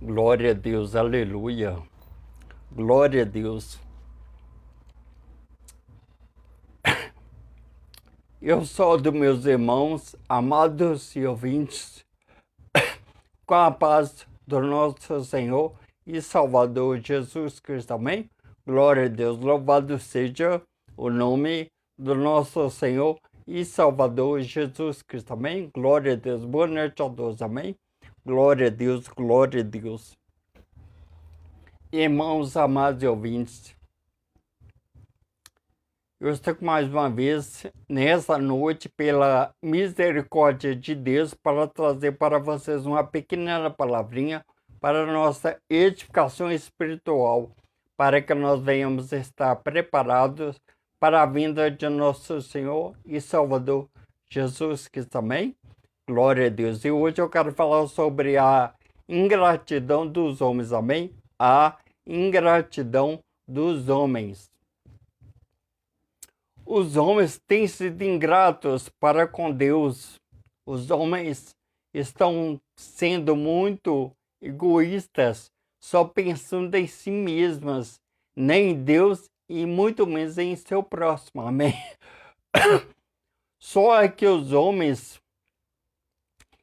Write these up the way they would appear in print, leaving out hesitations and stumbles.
Glória a Deus, aleluia. Glória a Deus. Eu saúdo meus irmãos, amados e ouvintes, com a paz do nosso Senhor e Salvador Jesus Cristo. Amém? Glória a Deus, louvado seja o nome do nosso Senhor e Salvador Jesus Cristo. Amém? Glória a Deus, boa noite a todos. Amém? Glória a Deus, glória a Deus. Irmãos, amados e ouvintes, eu estou mais uma vez nessa noite, pela misericórdia de Deus, para trazer para vocês uma pequena palavrinha para a nossa edificação espiritual, para que nós venhamos estar preparados para a vinda de nosso Senhor e Salvador Jesus Cristo. Amém? Glória a Deus. E hoje eu quero falar sobre a ingratidão dos homens. Amém? A ingratidão dos homens. Os homens têm sido ingratos para com Deus. Os homens estão sendo muito egoístas, só pensando em si mesmas, nem em Deus e muito menos em seu próximo. Amém? Só que os homens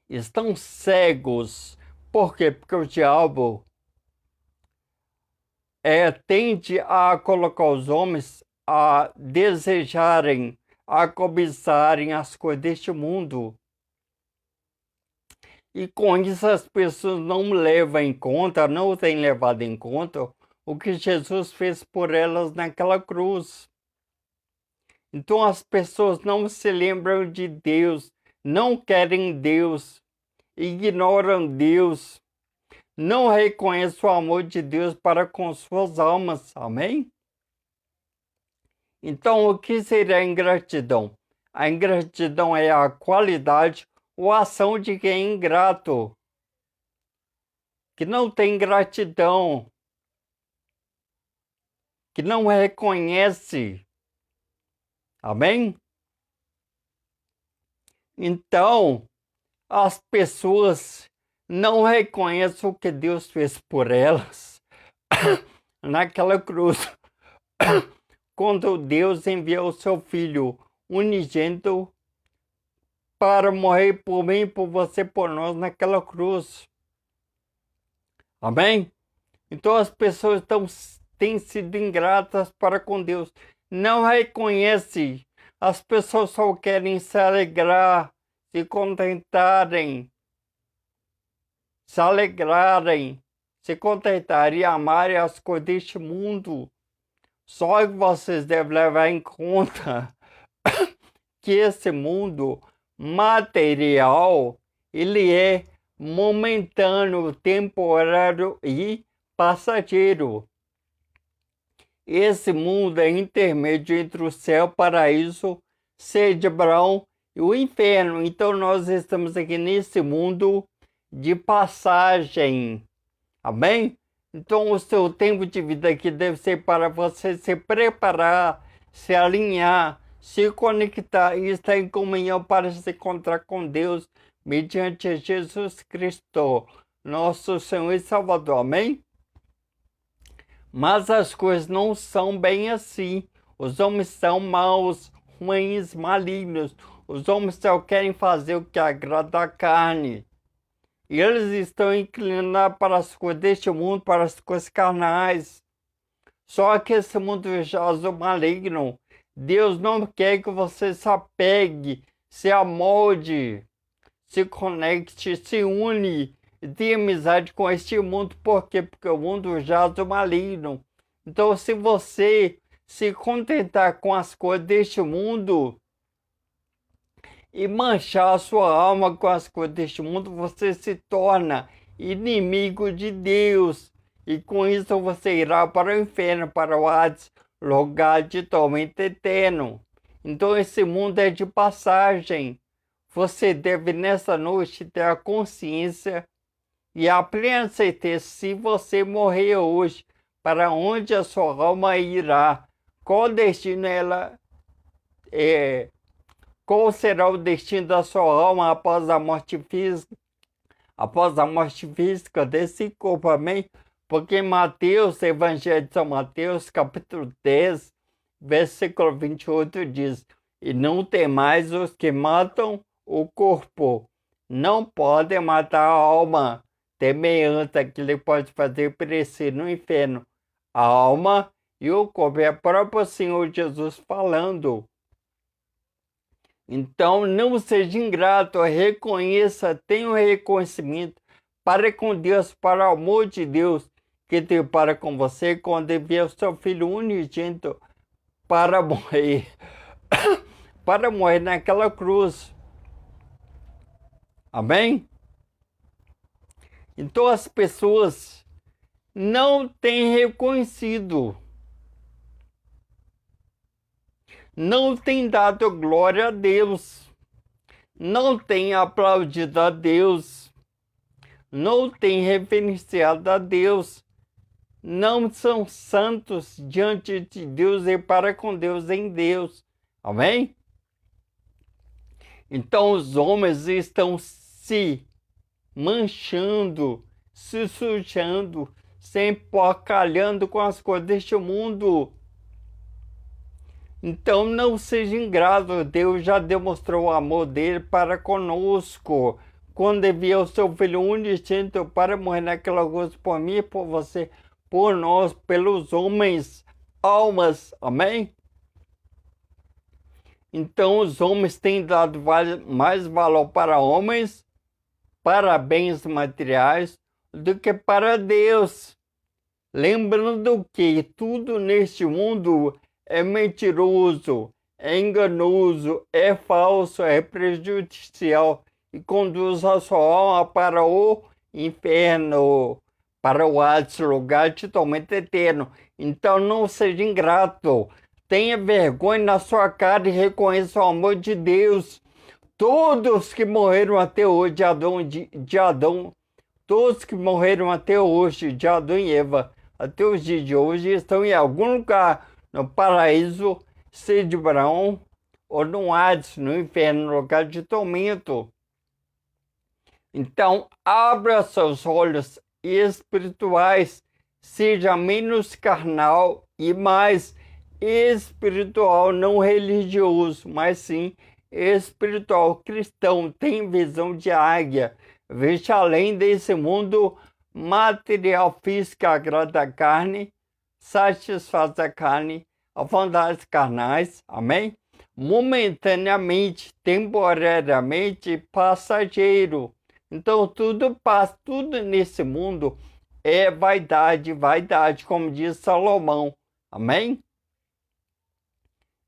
estão cegos. Por quê? Porque o diabo tende a colocar os homens a desejarem, a cobiçarem as coisas deste mundo. E com isso as pessoas não levam em conta, não têm levado em conta o que Jesus fez por elas naquela cruz. Então as pessoas não se lembram de Deus, não querem Deus, ignoram Deus, não reconhecem o amor de Deus para com suas almas. Amém? Então, o que seria a ingratidão? A ingratidão é a qualidade ou ação de quem é ingrato, que não tem gratidão, que não reconhece. Amém? Então, as pessoas não reconhecem o que Deus fez por elas naquela cruz. Quando Deus enviou o seu Filho unigênito para morrer por mim, por você, por nós, naquela cruz. Amém? Então as pessoas têm sido ingratas para com Deus. Não reconhecem. As pessoas só querem se alegrar, se contentarem, se alegrarem, se contentarem e amarem as coisas deste mundo. Só que vocês devem levar em conta que esse mundo material, ele é momentâneo, temporário e passageiro. Esse mundo é intermédio entre o céu, o paraíso, ser de Abraão e o inferno. Então nós estamos aqui nesse mundo de passagem. Amém? Então o seu tempo de vida aqui deve ser para você se preparar, se alinhar, se conectar e estar em comunhão para se encontrar com Deus mediante Jesus Cristo, nosso Senhor e Salvador. Amém? Mas as coisas não são bem assim. Os homens são maus, ruins, malignos. Os homens só querem fazer o que agrada a carne. E eles estão inclinados para as coisas deste mundo, para as coisas carnais. Só que esse mundo jaz o maligno. Deus não quer que você se apegue, se amolde, se conecte, se une e tenha amizade com este mundo. Por quê? Porque o mundo jaz o maligno. Então, se você se contentar com as coisas deste mundo e manchar a sua alma com as coisas deste mundo, você se torna inimigo de Deus. E com isso você irá para o inferno, para o Hades, lugar de tormento eterno. Então esse mundo é de passagem. Você deve nessa noite ter a consciência e a plena certeza, se você morrer hoje, para onde a sua alma irá, qual destino ela qual será o destino da sua alma após a morte física, após a morte física desse corpo, amém? Porque em Mateus, Evangelho de São Mateus, capítulo 10, versículo 28 diz: e não temais os que matam o corpo, não podem matar a alma, temeante aquilo que pode fazer perecer no inferno. A alma e o corpo é o próprio Senhor Jesus falando. Então, não seja ingrato, reconheça, tenha um reconhecimento para com Deus, para o amor de Deus que tem para com você, quando enviou o seu Filho unigênito para morrer, para morrer naquela cruz. Amém? Então, as pessoas não têm reconhecido, não têm dado glória a Deus, não têm aplaudido a Deus, não têm reverenciado a Deus, não são santos diante de Deus e para com Deus em Deus. Amém? Então os homens estão se manchando, se sujando, se empocalhando com as coisas deste mundo. Então não seja ingrato, Deus já demonstrou o amor dele para conosco, quando enviou o seu Filho unigênito para morrer naquela cruz por mim, por você, por nós, pelos homens, almas, amém? Então os homens têm dado mais valor para homens, para bens materiais, do que para Deus. Lembrando que tudo neste mundo é mentiroso, é enganoso, é falso, é prejudicial e conduz a sua alma para o inferno, para o Hades, lugar de tormento eterno. Então não seja ingrato, tenha vergonha na sua cara e reconheça o amor de Deus. Todos que morreram até hoje, de Adão, todos que morreram até hoje, de Adão e Eva, até os dias de hoje, estão em algum lugar, no paraíso, seja de Abraão, ou no Hades, no inferno, no lugar de tormento. Então, abra seus olhos espirituais, seja menos carnal e mais espiritual, não religioso, mas sim espiritual, cristão. Tem visão de águia, veja além desse mundo material, físico, agrada a carne, satisfaz a carne, a vontades carnais, amém? Momentaneamente, temporariamente, passageiro. Então tudo passa, tudo nesse mundo é vaidade, vaidade, como diz Salomão, amém?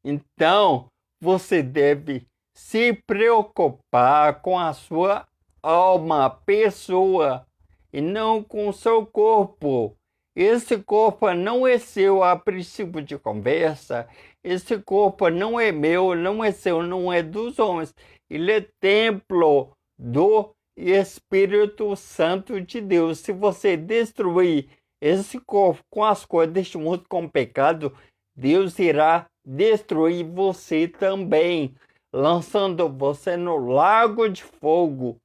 Então você deve se preocupar com a sua alma, pessoa, e não com o seu corpo. Esse corpo não é seu a princípio de conversa. Esse corpo não é meu, não é seu, não é dos homens. Ele é templo do Espírito Santo de Deus. Se você destruir esse corpo com as coisas deste mundo, com o pecado, Deus irá destruir você também, lançando você no lago de fogo,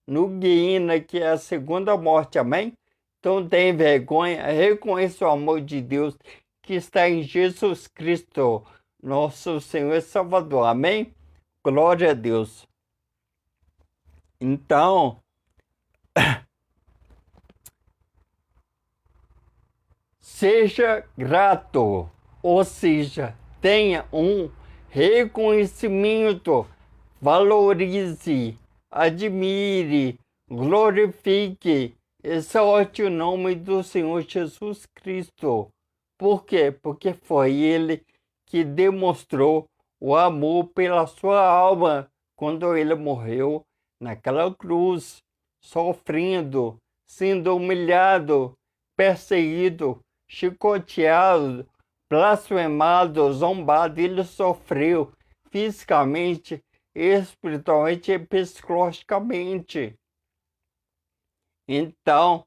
no Guiena, que é a segunda morte, amém? Então tenha vergonha, reconheça o amor de Deus que está em Jesus Cristo, nosso Senhor e Salvador, amém? Glória a Deus. Então, seja grato, ou seja, tenha um reconhecimento, valorize, admire, glorifique, exalte o nome do Senhor Jesus Cristo. Por quê? Porque foi Ele que demonstrou o amor pela sua alma quando Ele morreu naquela cruz, sofrendo, sendo humilhado, perseguido, chicoteado, blasfemado, zombado. Ele sofreu fisicamente, espiritualmente e psicologicamente. Então,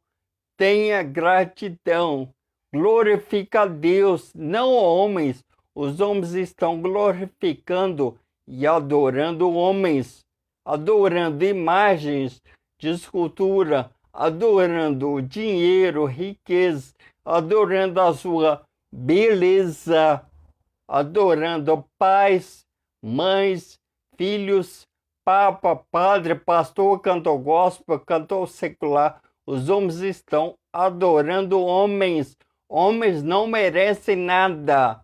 tenha gratidão, glorifica a Deus, não homens. Os homens estão glorificando e adorando homens, adorando imagens de escultura, adorando dinheiro, riqueza, adorando a sua beleza, adorando pais, mães, filhos, papa, padre, pastor, cantor gospel, cantor secular. Os homens estão adorando homens. Homens não merecem nada.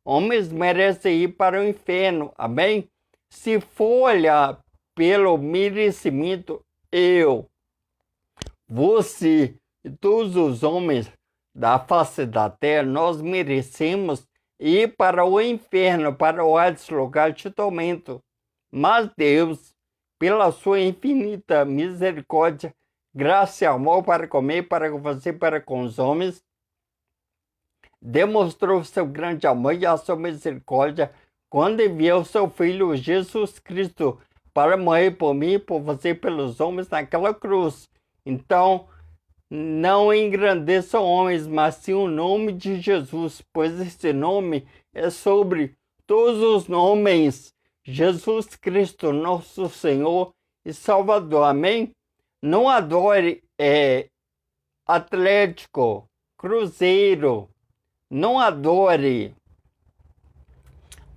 Homens merecem ir para o inferno. Amém? Se for olhar pelo merecimento, você e todos os homens da face da terra, nós merecemos ir para o inferno, para o alto lugar de tormento. Mas Deus, pela sua infinita misericórdia, graça e amor para comer, para com você, para com os homens, demonstrou seu grande amor e a sua misericórdia quando enviou seu Filho Jesus Cristo para morrer por mim, por você, pelos homens naquela cruz. Então, não engrandeçam homens, mas sim o nome de Jesus, pois esse nome é sobre todos os nomes. Jesus Cristo, nosso Senhor e Salvador. Amém? Não adore Atlético, Cruzeiro. Não adore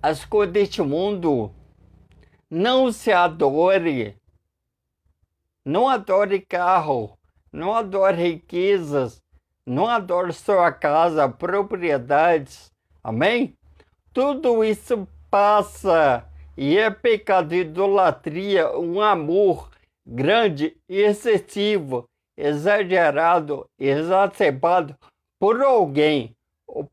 as coisas deste mundo. Não se adore. Não adore carro. Não adore riquezas. Não adore sua casa, propriedades. Amém? Tudo isso passa e é pecado de idolatria, um amor grande, excessivo, exagerado, exacerbado por alguém ou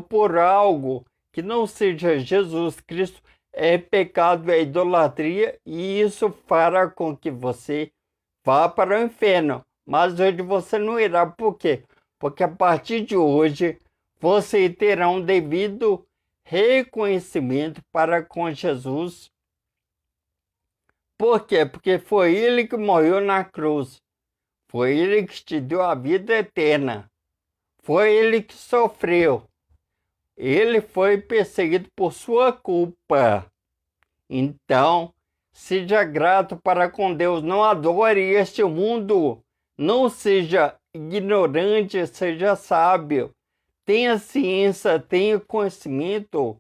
por algo que não seja Jesus Cristo, é pecado, é idolatria, e isso fará com que você vá para o inferno. Mas hoje você não irá. Por quê? Porque a partir de hoje você terá um devido reconhecimento para com Jesus. Por quê? Porque foi Ele que morreu na cruz. Foi Ele que te deu a vida eterna. Foi Ele que sofreu. Ele foi perseguido por sua culpa. Então, seja grato para com Deus. Não adore este mundo. Não seja ignorante, seja sábio. Tenha ciência, tenha conhecimento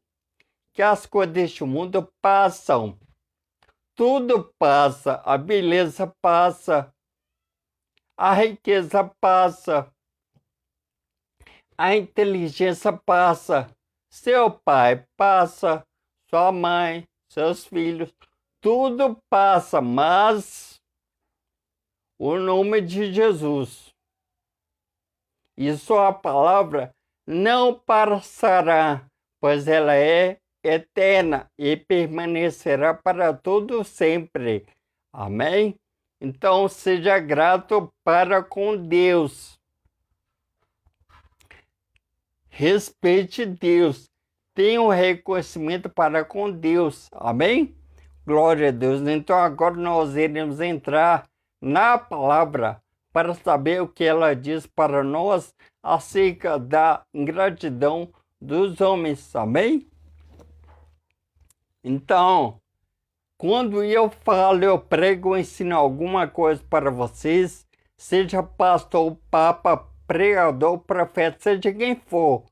que as coisas deste mundo passam. Tudo passa. A beleza passa. A riqueza passa. A inteligência passa. Seu pai passa. Sua mãe, seus filhos. Tudo passa, mas o nome de Jesus e sua palavra não passará, pois ela é eterna e permanecerá para todo sempre. Amém? Então seja grato para com Deus. Respeite Deus. Tenha um reconhecimento para com Deus. Amém? Glória a Deus. Então agora nós iremos entrar na palavra para saber o que ela diz para nós acerca da ingratidão dos homens. Amém? Então, quando eu falo, eu prego, eu ensino alguma coisa para vocês, seja pastor, papa, pregador, profeta, seja quem for,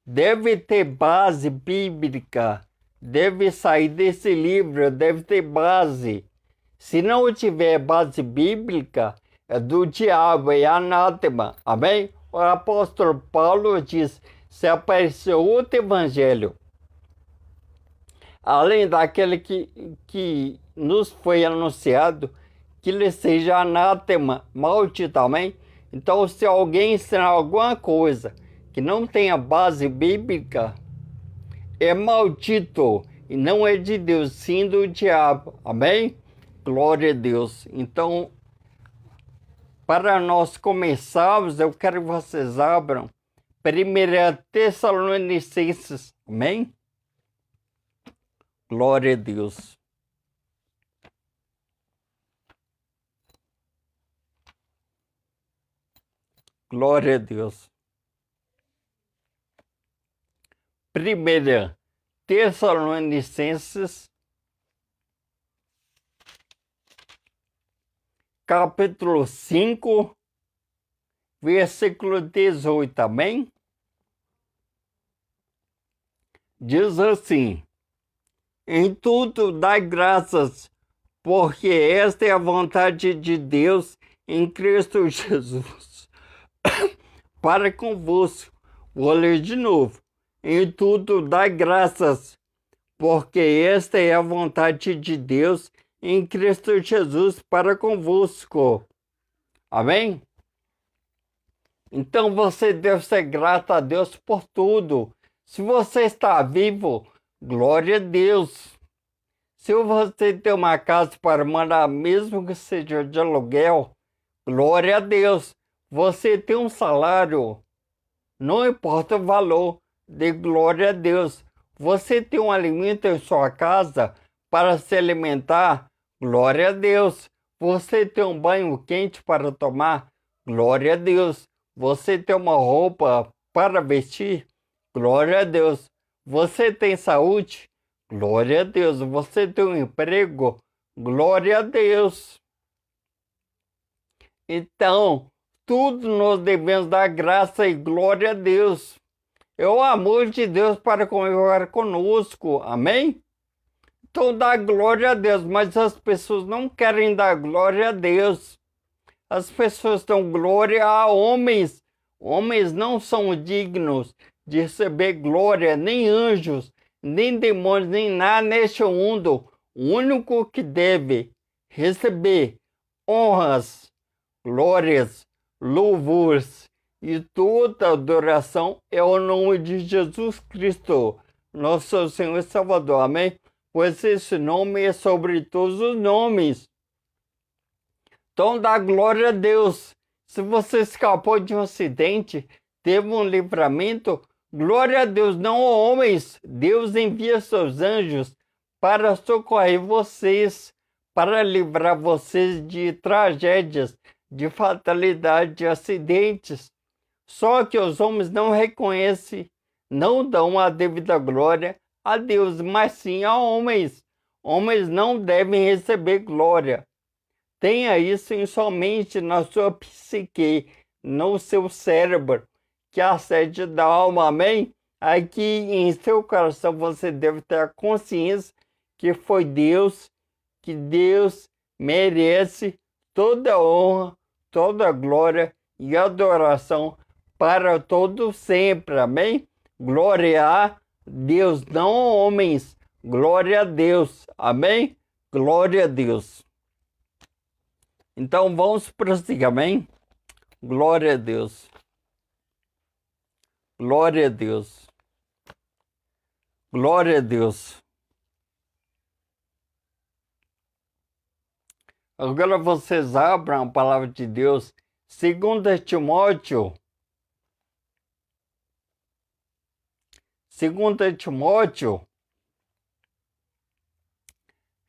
deve ter base bíblica, deve sair desse livro, deve ter base. Se não tiver base bíblica, é do diabo, é anátema. Amém? O apóstolo Paulo diz, se aparecer outro evangelho, além daquele que nos foi anunciado, que lhe seja anátema, maldito. Amém? Então, se alguém ensinar alguma coisa que não tenha base bíblica, é maldito e não é de Deus, sim do diabo. Amém? Glória a Deus. Então, para nós começarmos, eu quero que vocês abram 1 Tessalonicenses. Amém? Glória a Deus. Glória a Deus. 1 Tessalonicenses, capítulo 5, versículo 18, amém? Diz assim: em tudo dai graças, porque esta é a vontade de Deus em Cristo Jesus para convosco. Vou ler de novo. Em tudo dai graças, porque esta é a vontade de Deus em Cristo Jesus para convosco. Amém? Então você deve ser grato a Deus por tudo. Se você está vivo, glória a Deus. Se você tem uma casa para morar, mesmo que seja de aluguel, glória a Deus. Você tem um salário, não importa o valor, dê glória a Deus. Você tem um alimento em sua casa para se alimentar, glória a Deus. Você tem um banho quente para tomar, glória a Deus. Você tem uma roupa para vestir, glória a Deus. Você tem saúde, glória a Deus. Você tem um emprego, glória a Deus. Então, tudo nós devemos dar graça e glória a Deus. É o amor de Deus para comemorar conosco, amém? Então dá glória a Deus, mas as pessoas não querem dar glória a Deus. As pessoas dão glória a homens. Homens não são dignos de receber glória, nem anjos, nem demônios, nem nada neste mundo. O único que deve receber honras, glórias, louvores e toda adoração é o nome de Jesus Cristo, nosso Senhor e Salvador, amém? Pois esse nome é sobre todos os nomes. Então dá glória a Deus. Se você escapou de um acidente, teve um livramento, glória a Deus, não a homens. Deus envia seus anjos para socorrer vocês, para livrar vocês de tragédias, de fatalidade, de acidentes. Só que os homens não reconhecem, não dão a devida glória a Deus, mas sim a homens. Homens não devem receber glória. Tenha isso em sua mente, na sua psique, no seu cérebro, que é a sede da alma, amém? Aqui em seu coração você deve ter a consciência que foi Deus, que Deus merece toda a honra, toda a glória e adoração para todo sempre, amém? Glória a Deus, não a homens, glória a Deus, amém? Glória a Deus. Então vamos prosseguir, amém? Glória a Deus. Glória a Deus. Glória a Deus. Agora vocês abram a palavra de Deus, 2 Timóteo. 2 Timóteo,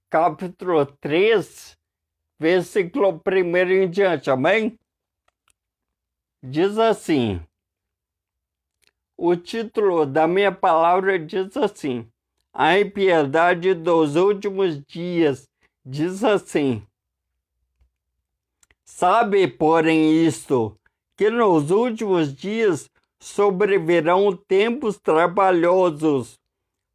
capítulo 3, versículo 1 em diante, amém? Diz assim, o título da minha palavra diz assim, a impiedade dos últimos dias, diz assim, sabe, porém, isto, que nos últimos dias sobrevirão tempos trabalhosos,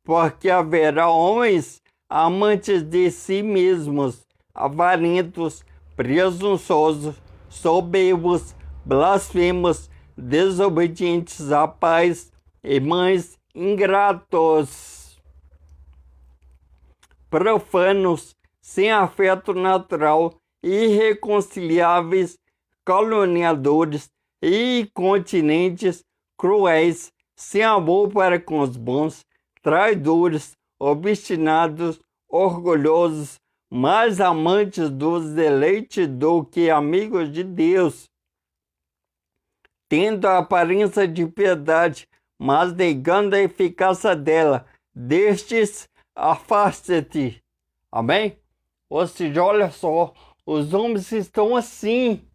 porque haverá homens amantes de si mesmos, avarentos, presunçosos, soberbos, blasfemos, desobedientes a pais, irmãs, ingratos, profanos, sem afeto natural, irreconciliáveis, caluniadores, incontinentes, cruéis, sem amor para com os bons, traidores, obstinados, orgulhosos, mais amantes dos deleites do que amigos de Deus, tendo a aparência de piedade, mas negando a eficácia dela. Destes, afaste-te. Amém? Ou seja, olha só, os homens estão assim.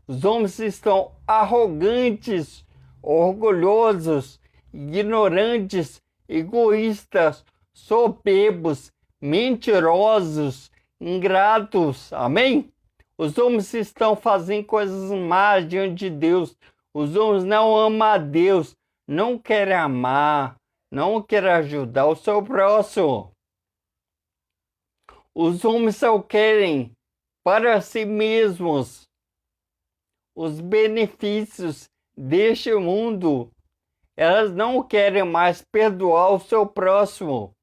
Os homens estão arrogantes, orgulhosos, ignorantes, egoístas, soberbos, mentirosos, ingratos. Amém? Os homens estão fazendo coisas más diante de Deus. Os homens não amam a Deus, não querem amar, não querem ajudar o seu próximo. Os homens só querem para si mesmos os benefícios deste mundo. Elas não querem mais perdoar o seu próximo,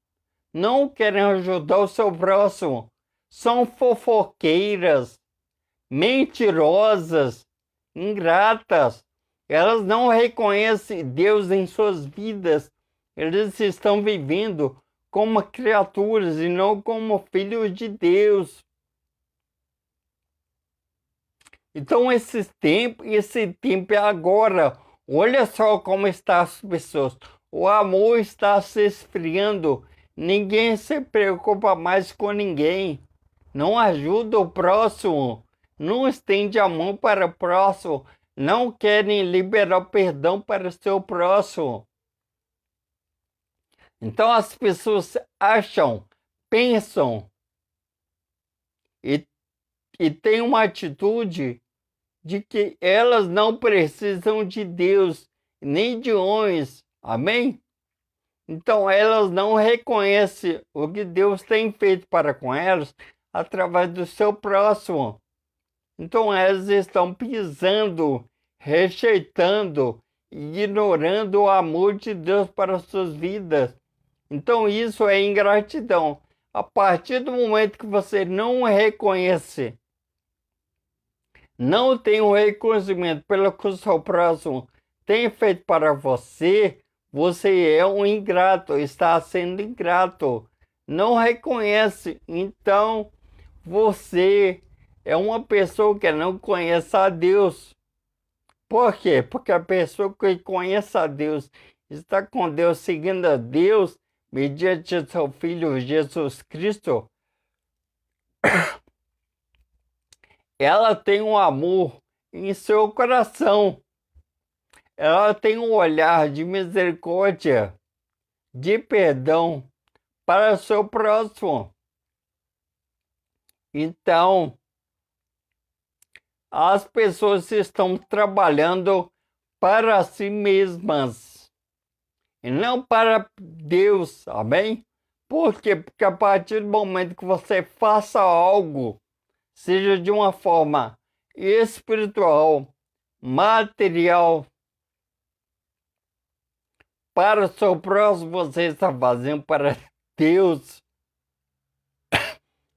não querem ajudar o seu próximo. São fofoqueiras, mentirosas, ingratas. Elas não reconhecem Deus em suas vidas. Eles estão vivendo como criaturas e não como filhos de Deus. Então esse tempo é agora. Olha só como estão as pessoas. O amor está se esfriando. Ninguém se preocupa mais com ninguém. Não ajuda o próximo. Não estende a mão para o próximo. Não querem liberar perdão para o seu próximo. Então as pessoas acham, pensam e têm uma atitude de que elas não precisam de Deus, nem de homens. Amém? Então elas não reconhecem o que Deus tem feito para com elas através do seu próximo. Então elas estão pisando, rejeitando, ignorando o amor de Deus para as suas vidas. Então isso é ingratidão. A partir do momento que você não reconhece, não tem um reconhecimento pelo que o seu próximo tem feito para você, você é um ingrato, está sendo ingrato. Não reconhece, então você é uma pessoa que não conhece a Deus. Por quê? Porque a pessoa que conhece a Deus, está com Deus, seguindo a Deus, mediante seu Filho Jesus Cristo, ela tem um amor em seu coração. Ela tem um olhar de misericórdia, de perdão para o seu próximo. Então, as pessoas estão trabalhando para si mesmas e não para Deus, amém? Por quê? Porque a partir do momento que você faça algo, seja de uma forma espiritual, material, para o seu próximo, você está fazendo para Deus.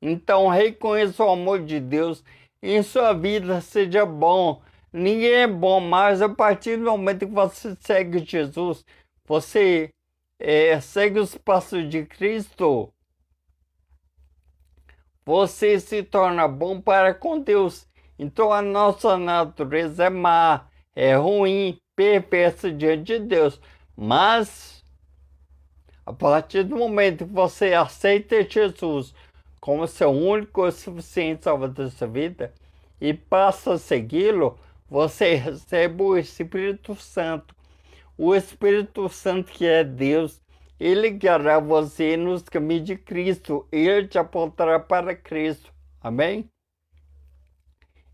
Então reconheça o amor de Deus em sua vida, seja bom. Ninguém é bom, mas a partir do momento que você segue Jesus, você segue os passos de Cristo, você se torna bom para com Deus. Então a nossa natureza é má, é ruim, perversa diante de Deus. Mas a partir do momento que você aceita Jesus como seu único e suficiente salvador da sua vida e passa a segui-lo, você recebe o Espírito Santo. O Espírito Santo, que é Deus, ele guiará você nos caminhos de Cristo. Ele te apontará para Cristo. Amém?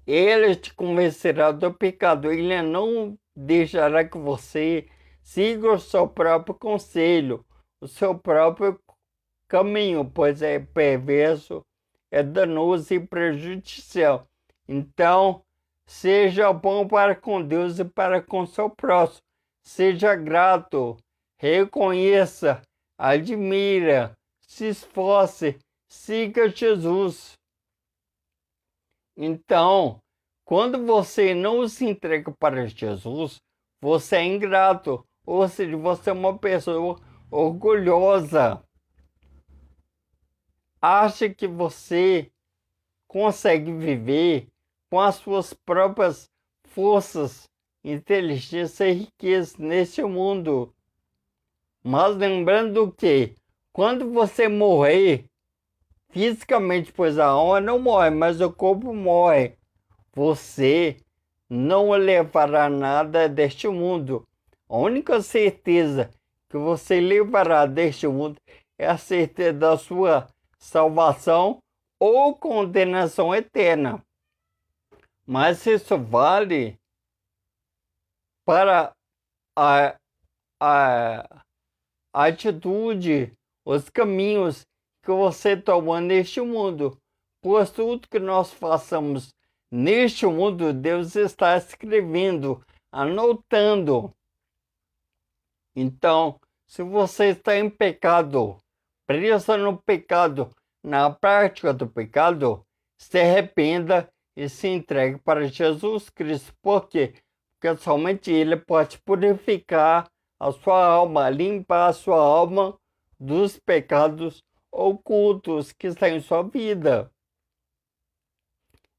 Ele te convencerá do pecado. Ele não deixará que você siga o seu próprio conselho, o seu próprio caminho, pois é perverso, é danoso e prejudicial. Então, seja bom para com Deus e para com seu próximo. Seja grato, reconheça, admira, se esforce, siga Jesus. Então, quando você não se entrega para Jesus, você é ingrato, ou seja, você é uma pessoa orgulhosa. Acha que você consegue viver com as suas próprias forças, inteligência e riqueza neste mundo. Mas lembrando que quando você morrer, fisicamente, pois a alma não morre, mas o corpo morre, você não levará nada deste mundo. A única certeza que você levará deste mundo é a certeza da sua salvação ou condenação eterna. mas isso vale para a, a atitude, os caminhos que você toma neste mundo. Pois tudo que nós façamos neste mundo, Deus está escrevendo, anotando. Então, se você está em pecado, preso no pecado, na prática do pecado, se arrependa e se entregue para Jesus Cristo. Por quê? Porque somente Ele pode purificar a sua alma, limpar a sua alma dos pecados ocultos que estão em sua vida.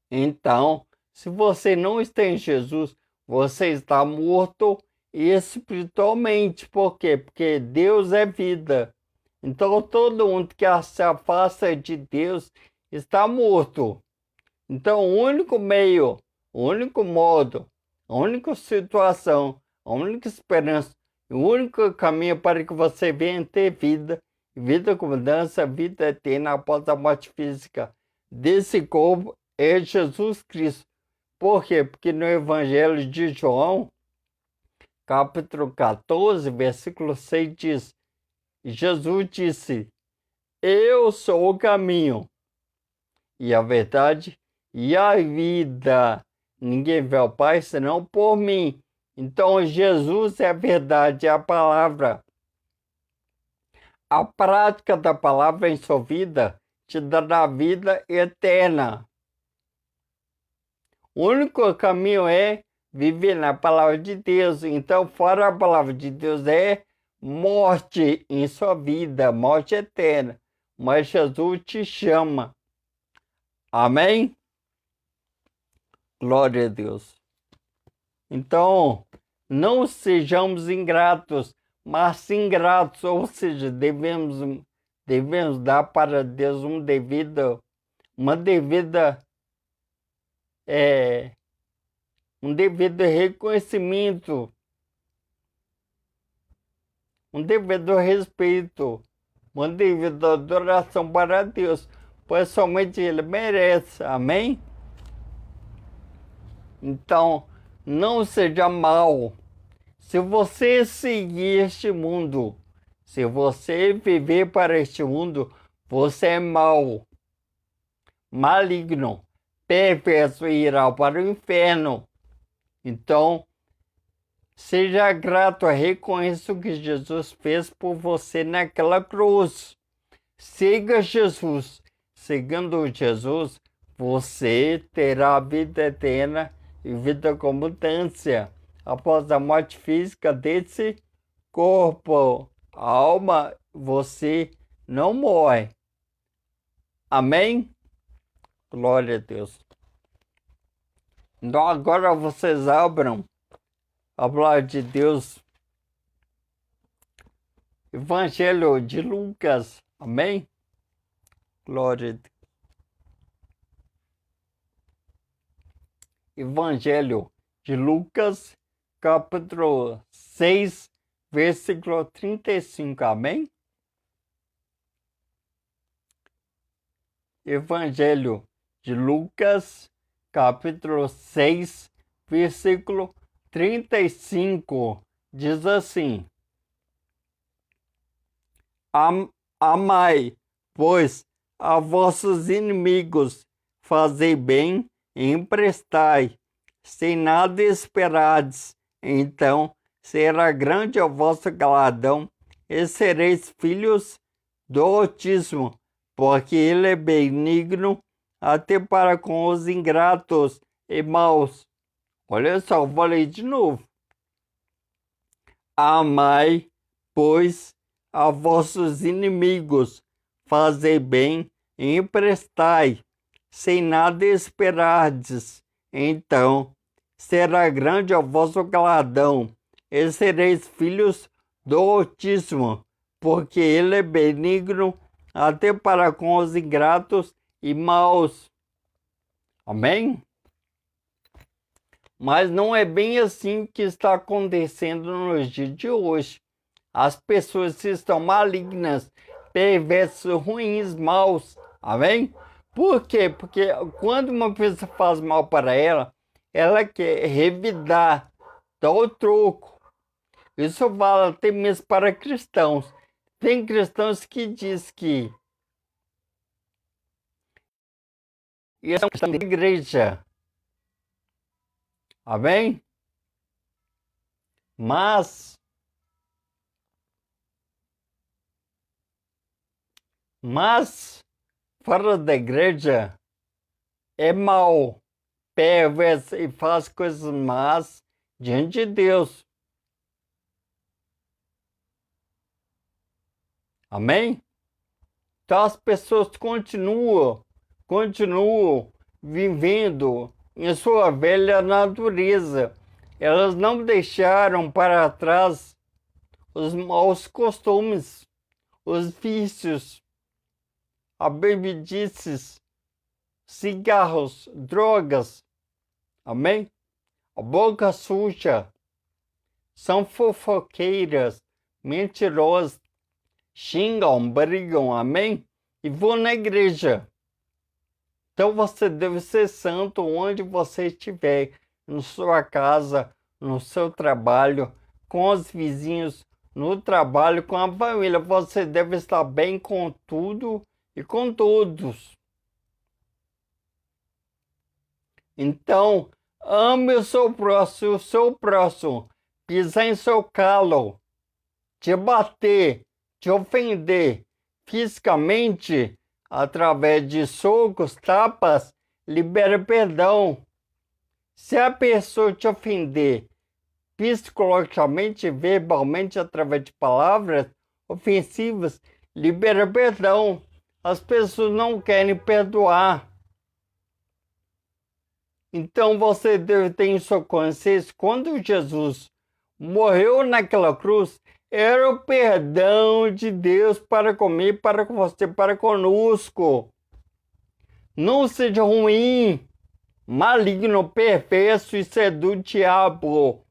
Então, se você não está em Jesus, você está morto espiritualmente. Por quê? Porque Deus é vida. Então, todo mundo que se afasta de Deus está morto. Então, o único meio, o único modo, a única situação, a única esperança, o único caminho para que você venha ter vida, vida com mudança, vida eterna após a morte física desse corpo, é Jesus Cristo. Por quê? Porque no Evangelho de João, capítulo 14, versículo 6 diz, Jesus disse, eu sou o caminho e a verdade e a vida. Ninguém vê ao Pai senão por mim. Então Jesus é a verdade, é a palavra. A prática da palavra em sua vida te dará vida eterna. O único caminho é viver na palavra de Deus. Então, fora a palavra de Deus é morte em sua vida, morte eterna. Mas Jesus te chama. Amém? Glória a Deus. Então, não sejamos ingratos, mas ingratos, ou seja, devemos dar para Deus uma devida um devido reconhecimento, um devido respeito, uma devida adoração para Deus, pois somente Ele merece. Amém? Então, não seja mau. Se você seguir este mundo, se você viver para este mundo, você é mau, maligno, perverso e irá para o inferno. Então, seja grato, reconheça o que Jesus fez por você naquela cruz. Siga Jesus. Seguindo Jesus, você terá vida eterna e vida com abundância. Após a morte física desse corpo, a alma, você não morre. Amém? Glória a Deus. Então agora vocês abram a palavra de Deus. Evangelho de Lucas. Amém? Glória a Deus. Evangelho de Lucas, capítulo 6, versículo 35. Amém? Evangelho de Lucas, capítulo 6, versículo 35. Diz assim: Amai, pois, a vossos inimigos, fazei bem e emprestai, sem nada esperades, então será grande o vosso galardão, e sereis filhos do Altíssimo, porque Ele é benigno até para com os ingratos e maus. Olha só, vou ler de novo. Amai, pois, a vossos inimigos, fazei bem e emprestai, sem nada esperardes, então será grande o vosso galardão, e sereis filhos do Altíssimo, porque Ele é benigno até para com os ingratos e maus. Amém? Mas não é bem assim que está acontecendo nos dias de hoje. As pessoas estão malignas, perversas, ruins, maus. Amém? Por quê? Porque quando uma pessoa faz mal para ela, ela quer revidar, dar o troco. Isso vale até mesmo para cristãos. Tem cristãos que diz que isso é questão da igreja. Amém? Mas fora da igreja é mau, perverso e faz coisas más diante de Deus. Amém? Então as pessoas continuam vivendo em sua velha natureza. Elas não deixaram para trás os maus costumes, os vícios, a bebidices, cigarros, drogas. Amém? A boca suja. São fofoqueiras, mentirosas, xingam, brigam, amém? E vão na igreja. Então você deve ser santo onde você estiver, na sua casa, no seu trabalho, com os vizinhos, no trabalho, com a família. Você deve estar bem com tudo e com todos. Então, ame o seu próximo, pisar em seu calo, te bater, te ofender fisicamente, através de socos, tapas, libera perdão. Se a pessoa te ofender psicologicamente, verbalmente, através de palavras ofensivas, libera perdão. As pessoas não querem perdoar. Então você deve ter em sua consciência, quando Jesus morreu naquela cruz, era o perdão de Deus para comigo, para com você, para conosco. Não seja ruim, maligno, perverso e seduz o diabo.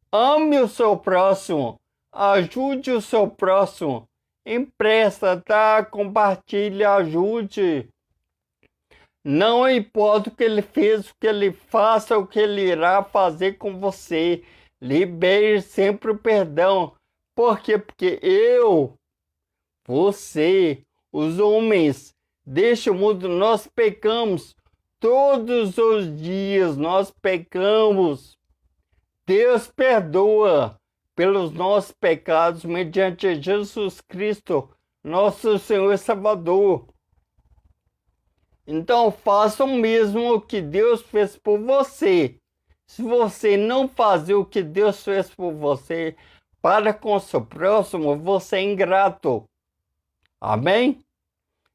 Ame o seu próximo, ajude o seu próximo, empresta, tá? Compartilhe, ajude. Não importa o que ele fez, o que ele faça, o que ele irá fazer com você. Libere sempre o perdão. Por quê? Porque você, os homens deste mundo, nós pecamos. Todos os dias nós pecamos. Deus perdoa pelos nossos pecados mediante Jesus Cristo, nosso Senhor e Salvador. Então faça o mesmo que Deus fez por você. Se você não fazer o que Deus fez por você para com o seu próximo, você é ingrato. Amém?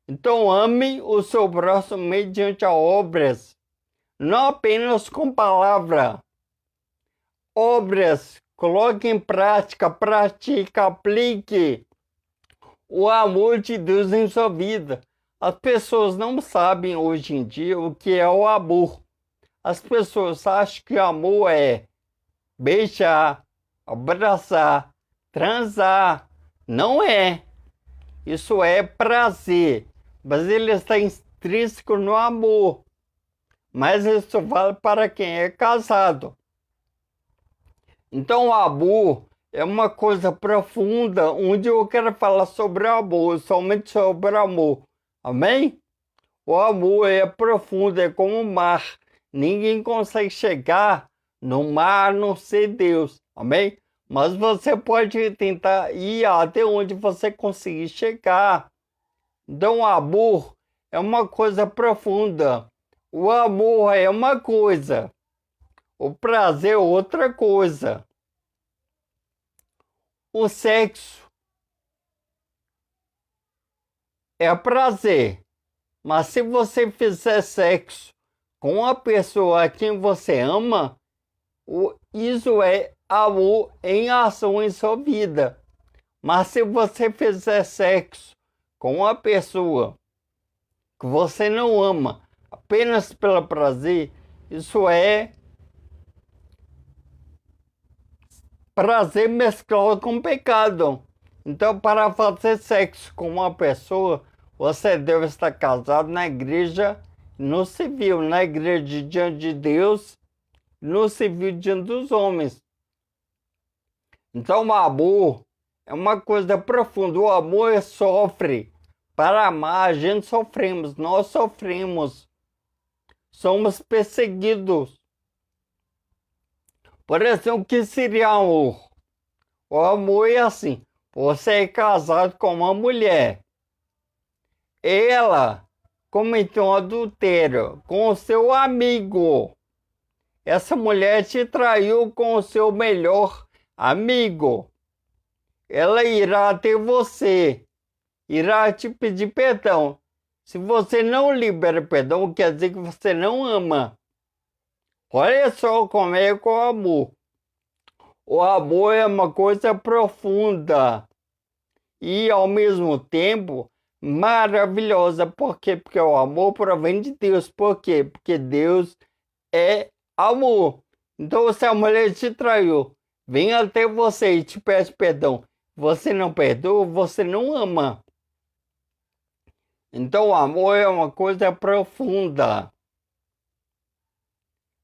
Então ame o seu próximo mediante as obras, não apenas com palavra. Obras, coloque em prática, pratique, aplique o amor de Deus em sua vida. As pessoas não sabem hoje em dia o que é o amor. As pessoas acham que amor é beijar, abraçar, transar. Não é. Isso é prazer. Mas ele está intrínseco no amor. Mas isso vale para quem é casado. Então o amor é uma coisa profunda, onde eu quero falar sobre o amor, somente sobre o amor. Amém? O amor é profundo, é como o mar. Ninguém consegue chegar no mar a não ser Deus. Amém? Mas você pode tentar ir até onde você conseguir chegar. Então o amor é uma coisa profunda. O amor é uma coisa. O prazer é outra coisa. O sexo é prazer. Mas se você fizer sexo com a pessoa a quem você ama, isso é amor em ação em sua vida. Mas se você fizer sexo com uma pessoa que você não ama, apenas pelo prazer, isso é prazer mesclado com pecado. Então, para fazer sexo com uma pessoa, você deve estar casado na igreja, no civil, na igreja diante de Deus, no serviço diante dos homens. Então, o amor é uma coisa profunda. O amor sofre. Para amar, a gente sofremos. Nós sofremos. Somos perseguidos. Por exemplo, o que seria amor? O amor é assim. Você é casado com uma mulher. Ela cometeu um adultério com o seu amigo. Essa mulher te traiu com o seu melhor amigo. Ela irá até você, irá te pedir perdão. Se você não libera perdão, quer dizer que você não ama. Olha só como é com o amor. O amor é uma coisa profunda e, ao mesmo tempo, maravilhosa. Por quê? Porque o amor provém de Deus. Por quê? Porque Deus é amor. Então, se a mulher te traiu, vem até você e te pede perdão. Você não perdoa, você não ama. Então, o amor é uma coisa profunda.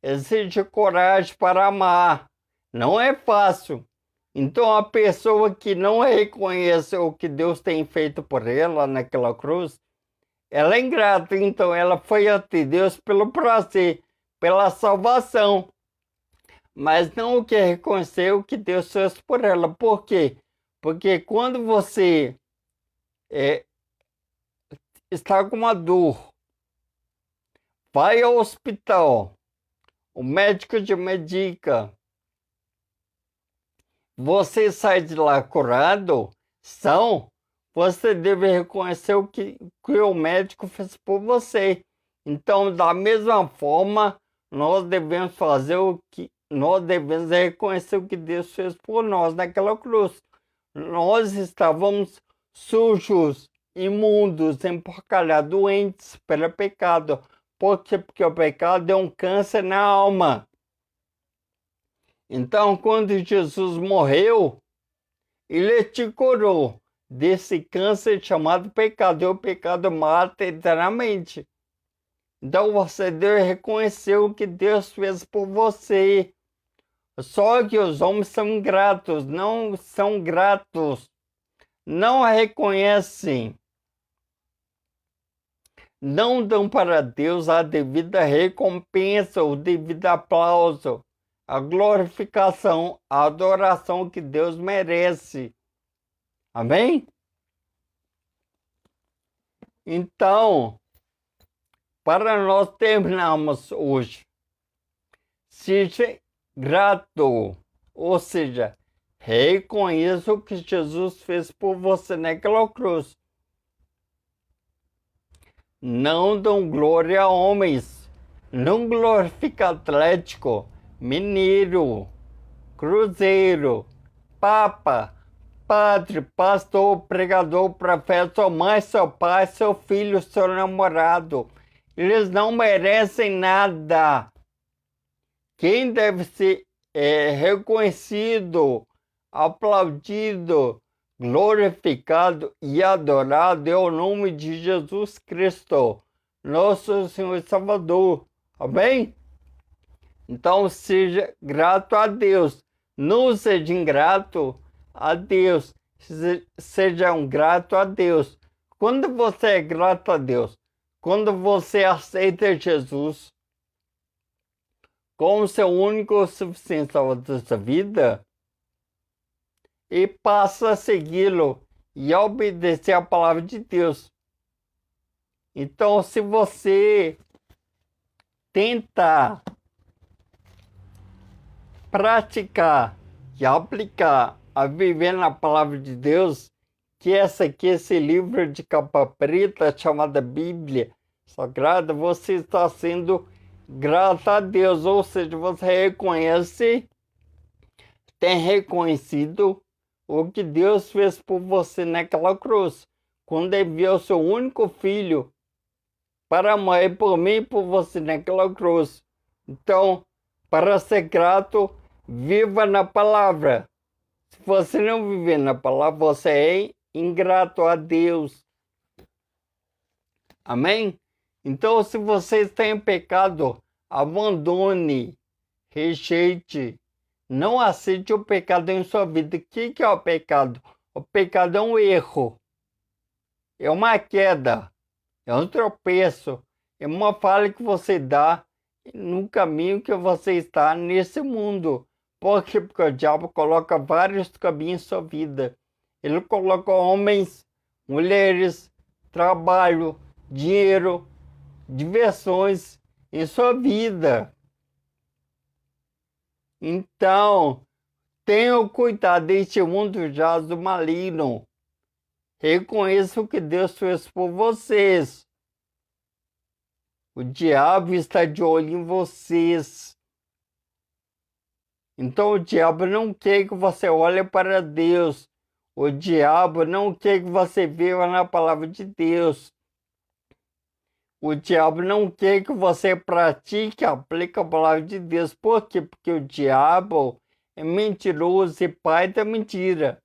Exige coragem para amar. Não é fácil. Então, a pessoa que não reconhece o que Deus tem feito por ela naquela cruz, ela é ingrata. Então, ela foi até Deus pelo prazer, pela salvação. Mas não quer reconhecer o que Deus fez por ela. Por quê? Porque quando você está com uma dor, vai ao hospital, o médico te medica, você sai de lá curado, você deve reconhecer o que o médico fez por você. Então, da mesma forma, nós devemos reconhecer o que Deus fez por nós naquela cruz. Nós estávamos sujos, imundos, emporcalhados, doentes pelo pecado. Por quê? Porque o pecado é um câncer na alma. Então, quando Jesus morreu, ele te curou desse câncer chamado pecado. E o pecado mata eternamente. Então, você deve reconhecer o que Deus fez por você. Só que os homens são ingratos, não são gratos, não reconhecem, não dão para Deus a devida recompensa, o devido aplauso, a glorificação, a adoração que Deus merece. Amém? Então, para nós terminarmos hoje, seja grato, ou seja, reconheça o que Jesus fez por você naquela cruz. Não dão glória a homens, não glorifica Atlético, Mineiro, Cruzeiro, Papa, Padre, pastor, pregador, profeta, sua mãe, seu pai, seu filho, seu namorado. Eles não merecem nada. Quem deve ser reconhecido, aplaudido, glorificado e adorado é o nome de Jesus Cristo, nosso Senhor e Salvador. Amém? Então, seja grato a Deus. Não seja ingrato a Deus. Seja um grato a Deus. Quando você é grato a Deus, quando você aceita Jesus como seu único e suficiente salvador da sua vida e passa a segui-lo e a obedecer a palavra de Deus. Então, se você tentar praticar e aplicar a viver na palavra de Deus, que esse livro de capa preta chamada Bíblia Sagrada, você está sendo grato a Deus, ou seja, você reconhece, tem reconhecido o que Deus fez por você naquela cruz, quando enviou seu único filho para morrer por mim e por você naquela cruz. Então, para ser grato, viva na palavra. Se você não viver na palavra, você é ingrato a Deus. Amém? Então, se você está em pecado, abandone, rejeite, não aceite o pecado em sua vida. O que é o pecado? O pecado é um erro, é uma queda, é um tropeço, é uma falha que você dá no caminho que você está nesse mundo. Por quê? Porque o diabo coloca vários caminhos em sua vida. Ele coloca homens, mulheres, trabalho, dinheiro, diversões em sua vida. Então, tenham cuidado, este mundo jaz do maligno. Reconheça o que Deus fez por vocês. O diabo está de olho em vocês. Então o diabo não quer que você olhe para Deus. O diabo não quer que você viva na palavra de Deus. O diabo não quer que você pratique, aplique a palavra de Deus. Por quê? Porque o diabo é mentiroso e pai da mentira.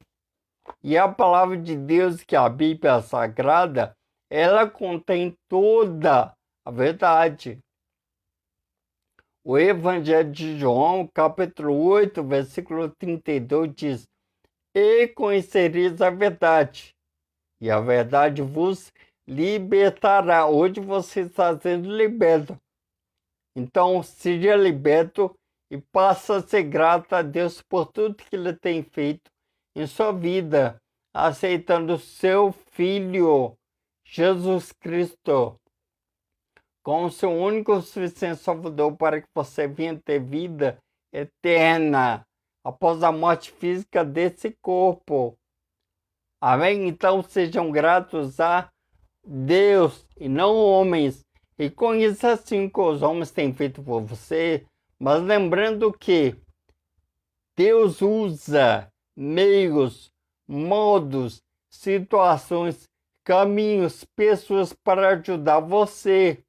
E a palavra de Deus, que é a Bíblia Sagrada, ela contém toda a verdade. O Evangelho de João, capítulo 8, versículo 32, diz: E conhecereis a verdade, e a verdade vos libertará. Hoje você está sendo liberto. Então, seja liberto e passa a ser grato a Deus por tudo que Ele tem feito em sua vida, aceitando o seu Filho, Jesus Cristo, como seu único suficiente Salvador para que você venha ter vida eterna após a morte física desse corpo. Amém? Então sejam gratos a Deus e não homens. E conheça assim o que os homens têm feito por você, mas lembrando que Deus usa meios, modos, situações, caminhos, pessoas para ajudar você.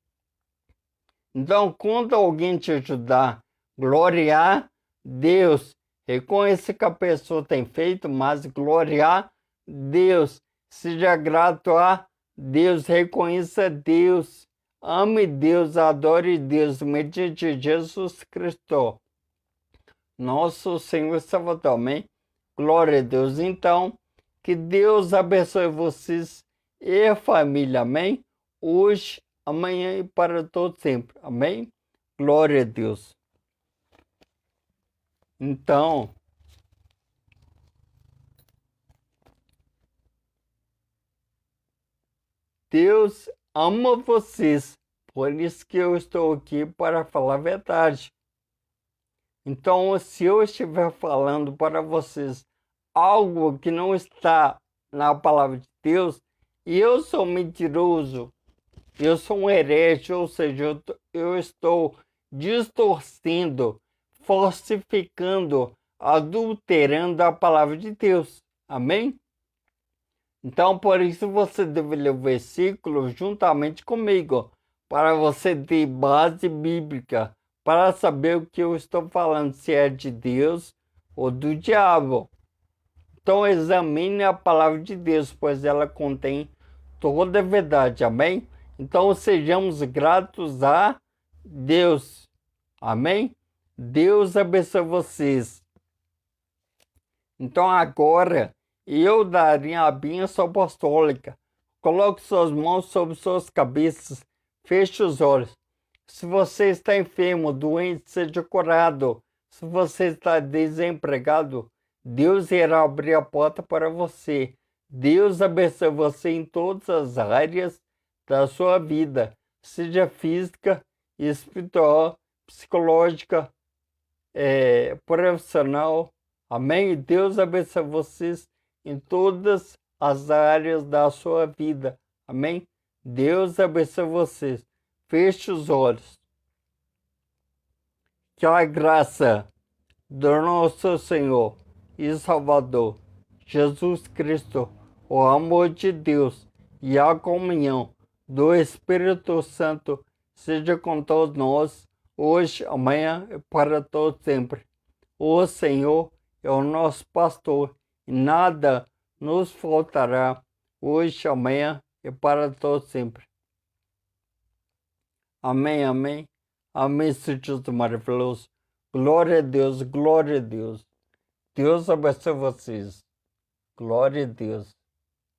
Então, quando alguém te ajudar, gloriar Deus. Reconheça que a pessoa tem feito, mas gloriar Deus. Seja grato a Deus, reconheça Deus. Ame Deus, adore Deus, mediante Jesus Cristo, nosso Senhor e Salvador. Amém? Glória a Deus. Então, que Deus abençoe vocês e a família. Amém? Hoje, amanhã e para todo sempre. Amém? Glória a Deus. Então, Deus ama vocês, por isso que eu estou aqui para falar a verdade. Então, se eu estiver falando para vocês algo que não está na palavra de Deus, e eu sou mentiroso, eu sou um herege, ou seja, eu estou distorcendo, falsificando, adulterando a palavra de Deus. Amém? Então, por isso você deve ler o versículo juntamente comigo, para você ter base bíblica, para saber o que eu estou falando, se é de Deus ou do diabo. Então, examine a palavra de Deus, pois ela contém toda a verdade. Amém? Então, sejamos gratos a Deus. Amém? Deus abençoe vocês. Então, agora, eu darei a bênção apostólica. Coloque suas mãos sobre suas cabeças. Feche os olhos. Se você está enfermo, doente, seja curado. Se você está desempregado, Deus irá abrir a porta para você. Deus abençoe você em todas as áreas da sua vida, seja física, espiritual, psicológica, profissional. Amém? Deus abençoe vocês em todas as áreas da sua vida. Amém? Deus abençoe vocês. Feche os olhos. Que a graça do nosso Senhor e Salvador, Jesus Cristo, o amor de Deus e a comunhão do Espírito Santo seja com todos nós, hoje, amanhã e para todo sempre. O Senhor é o nosso pastor e nada nos faltará, hoje, amanhã e para todo sempre. Amém, amém. Amém, Senhor Jesus maravilhoso. Glória a Deus, glória a Deus. Deus abençoe vocês. Glória a Deus.